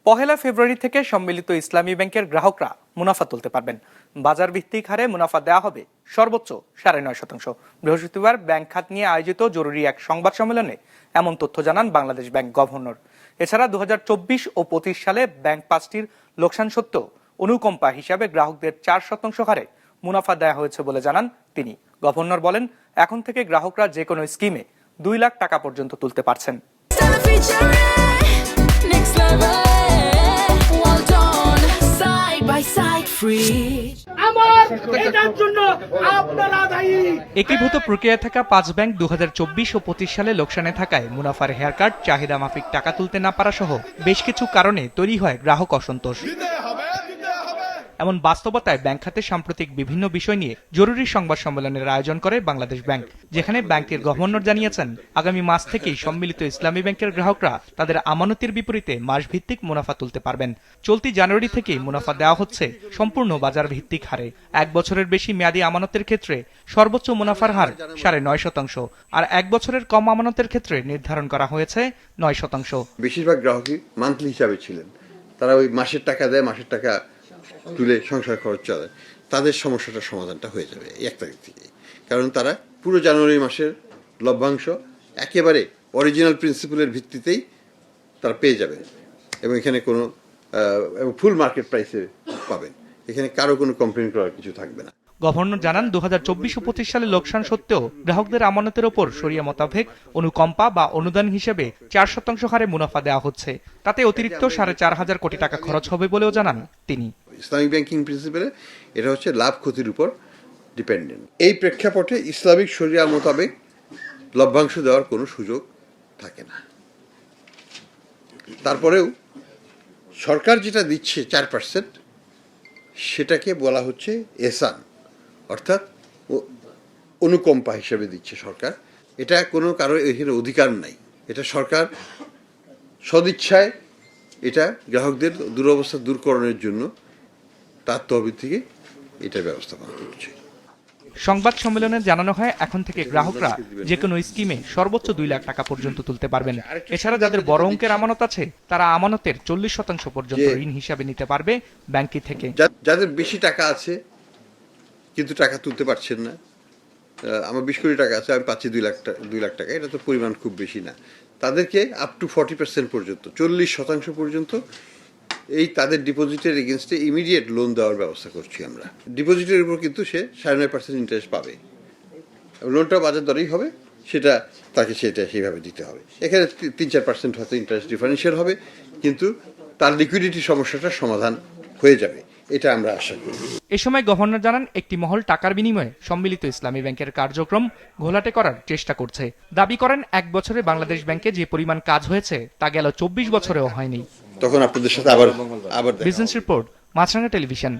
পহেলা ফেব্রুয়ারি থেকে সম্মিলিত ইসলামী ব্যাংকের গ্রাহকরা মুনাফা তুলতে পারবেন। বাজার ভিত্তিক হারে মুনাফা দেওয়া হবে সর্বোচ্চ 9.5%। বৃহস্পতিবার ব্যাংক খাত নিয়ে আয়োজিত জরুরি এক সংবাদ সম্মেলনে এমন তথ্য জানান বাংলাদেশ ব্যাংক গভর্নর। এছাড়া 2024 ও 25 সালে ব্যাংক পাঁচটির লোকসান সত্ত্বেও অনুকম্পা হিসাবে গ্রাহকদের 4% হারে মুনাফা দেওয়া হয়েছে বলে জানান তিনি। গভর্নর বলেন, এখন থেকে গ্রাহকরা যে কোনো স্কিমে 2 লাখ টাকা পর্যন্ত তুলতে পারছেন। একীভূত প্রক্রিয়ায় থাকা 5 ব্যাংক 2024 ও 25 সালে লোকসানে থাকায় মুনাফার হেয়ারকাট, চাহিদা মাফিক টাকা তুলতে না পারা সহ বেশ কিছু কারণে তৈরি হয় গ্রাহক অসন্তোষ। এমন বাস্তবতায় ব্যাংক খাতে সাম্প্রতিক বিভিন্ন বিষয় নিয়ে জরুরি সংবাদ সম্মেলনের আয়োজন করে বাংলাদেশ ব্যাংক, যেখানে ব্যাংকের গভর্নর জানিয়েছেন, আগামী মাস থেকেই সম্মিলিত ইসলামী ব্যাংকের গ্রাহকরা তাদের আমানতের বিপরীতে মাসভিত্তিক মুনাফা তুলতে পারবেন। চলতি জানুয়ারি থেকেই মুনাফা দেওয়া হচ্ছে সম্পূর্ণ বাজার ভিত্তিক হারে। 1 বছরের বেশি মেয়াদী আমানতের ক্ষেত্রে সর্বোচ্চ মুনাফার হার 9.5%, আর 1 বছরের কম আমানতের ক্ষেত্রে নির্ধারণ করা হয়েছে 9%। বেশিরভাগ গ্রাহকই মান্থলি হিসাবে ছিলেন, তারা ওই মাসের টাকা দেয়, মাসের টাকা তুলে সংসার খরচ চলে। তাদের সমস্যাটার সমাধানটা হয়ে যাবে 1 তারিখ থেকে, কারণ তারা পুরো জানুয়ারি মাসের লভ্যাংশ একেবারে অরিজিনাল প্রিন্সিপালের ভিত্তিতেই তারা পেয়ে যাবে, এবং এখানে কোনো ফুল মার্কেট প্রাইসে পাবেন। এখানে কারো কোনো কমপ্লেন করার কিছু থাকবে না। গভর্নর জানান, 2024 ও 25 সালে লোকসান সত্ত্বেও গ্রাহকদের আমানতের ওপর শরিয়া মোতাবেক অনুকম্পা বা অনুদান হিসেবে 4% হারে মুনাফা দেওয়া হচ্ছে। তাতে অতিরিক্ত 4,500 কোটি টাকা খরচ হবে বলেও জানান তিনি। ইসলামিক ব্যাংকিং প্রিন্সিপালে এটা হচ্ছে লাভ ক্ষতির উপর ডিপেন্ডেন্ট। এই প্রেক্ষাপটে ইসলামিক শরিয়া মোতাবেক লভ্যাংশ দেওয়ার কোনো সুযোগ থাকে না। তারপরেও সরকার যেটা দিচ্ছে 4%, সেটাকে বলা হচ্ছে এহসান, অর্থাৎ অনুকম্পা হিসেবে দিচ্ছে সরকার। এটা কোনো কারো এখানে অধিকার নাই, এটা সরকার সদিচ্ছায় এটা গ্রাহকদের দুরবস্থা দূরকরণের জন্য তার তহবিল থেকে এটার ব্যবস্থাপনা করছে। সংবাদ সম্মেলনে জানানো হয়, এখন থেকে গ্রাহকরা যে কোনো স্কিমে সর্বোচ্চ 2 লাখ টাকা পর্যন্ত তুলতে পারবেন। এছাড়া যাদের বড় অঙ্কের আমানত আছে, তারা আমানতের 40% পর্যন্ত ঋণ হিসাবে নিতে পারবে ব্যাংকটি থেকে। যাদের বেশি টাকা আছে কিন্তু টাকা তুলতে পারছেন না, আমার 20 কোটি টাকা আছে, আমি পাচ্ছি 2 লাখ টাকা, এটা তো পরিমাণ খুব বেশি না, তাদেরকে আপ টু 40% পর্যন্ত, 40% পর্যন্ত এই তাদের ডিপোজিটের এগেনস্টে ইমিডিয়েট লোন দেওয়ার ব্যবস্থা করছি আমরা। ডিপোজিটের উপর কিন্তু সে 9.5% ইন্টারেস্ট পাবে। লোনটা বাজার দরেই হবে, সেটা তাকে সেইভাবে দিতে হবে। এখানে 3-4% হয়তো ইন্টারেস্ট ডিফারেন্সিয়াল হবে, কিন্তু তার লিকুইডিটি সমস্যাটার সমাধান হয়ে যাবে, এটা আমরা আশা করি। এ সময় গভর্নর জানান, একটি মহল টাকার বিনিময়ে সম্মিলিত ইসলামী ব্যাংকের কার্যক্রম ঘোলাটে করার চেষ্টা করছে। দাবি করেন, 1 বছরে বাংলাদেশ ব্যাংকে যে পরিমাণ কাজ হয়েছে তা গেল 24 বছরেও হয়নি। তখন আপনাদের সাথে আবার বিজনেস রিপোর্ট, মাছরাঙা টেলিভিশন।